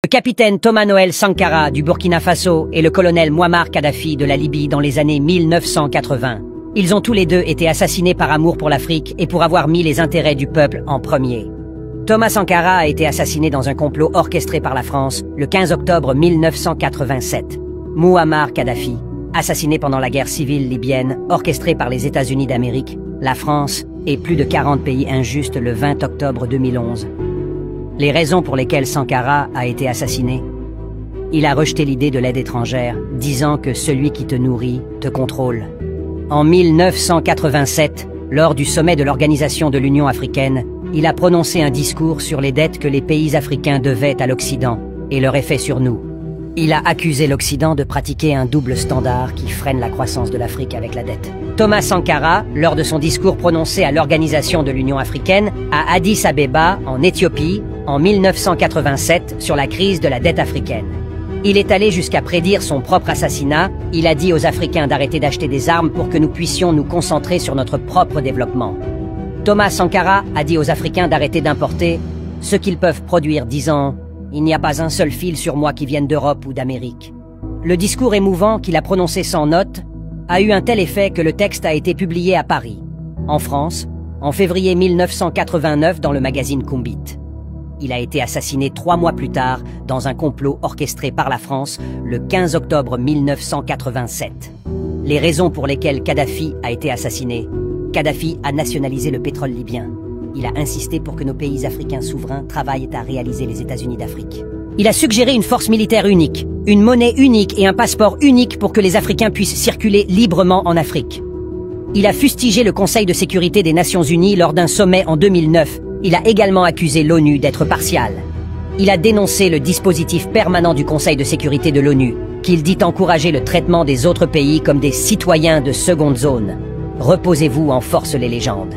Le capitaine Thomas Noël Sankara du Burkina Faso et le colonel Mouammar Kadhafi de la Libye dans les années 1980. Ils ont tous les deux été assassinés par amour pour l'Afrique et pour avoir mis les intérêts du peuple en premier. Thomas Sankara a été assassiné dans un complot orchestré par la France le 15 octobre 1987. Mouammar Kadhafi, assassiné pendant la guerre civile libyenne orchestrée par les États-Unis d'Amérique, la France et plus de 40 pays injustes le 20 octobre 2011. Les raisons pour lesquelles Sankara a été assassiné: il a rejeté l'idée de l'aide étrangère, disant que celui qui te nourrit te contrôle. En 1987, lors du sommet de l'Organisation de l'Union africaine, il a prononcé un discours sur les dettes que les pays africains devaient à l'Occident et leur effet sur nous. Il a accusé l'Occident de pratiquer un double standard qui freine la croissance de l'Afrique avec la dette. Thomas Sankara, lors de son discours prononcé à l'Organisation de l'Union africaine, à Addis Abeba, en Éthiopie, en 1987, sur la crise de la dette africaine. Il est allé jusqu'à prédire son propre assassinat. Il a dit aux Africains d'arrêter d'acheter des armes pour que nous puissions nous concentrer sur notre propre développement. Thomas Sankara a dit aux Africains d'arrêter d'importer ce qu'ils peuvent produire, disant « Il n'y a pas un seul fil sur moi qui vienne d'Europe ou d'Amérique ». Le discours émouvant qu'il a prononcé sans note a eu un tel effet que le texte a été publié à Paris, en France, en février 1989 dans le magazine Kumbit. Il a été assassiné 3 mois plus tard dans un complot orchestré par la France le 15 octobre 1987. Les raisons pour lesquelles Kadhafi a été assassiné: Kadhafi a nationalisé le pétrole libyen. Il a insisté pour que nos pays africains souverains travaillent à réaliser les États-Unis d'Afrique. Il a suggéré une force militaire unique, une monnaie unique et un passeport unique pour que les Africains puissent circuler librement en Afrique. Il a fustigé le Conseil de sécurité des Nations Unies lors d'un sommet en 2009. Il a également accusé l'ONU d'être partiale. Il a dénoncé le dispositif permanent du Conseil de sécurité de l'ONU, qu'il dit encourager le traitement des autres pays comme des citoyens de seconde zone. Reposez-vous en force les légendes.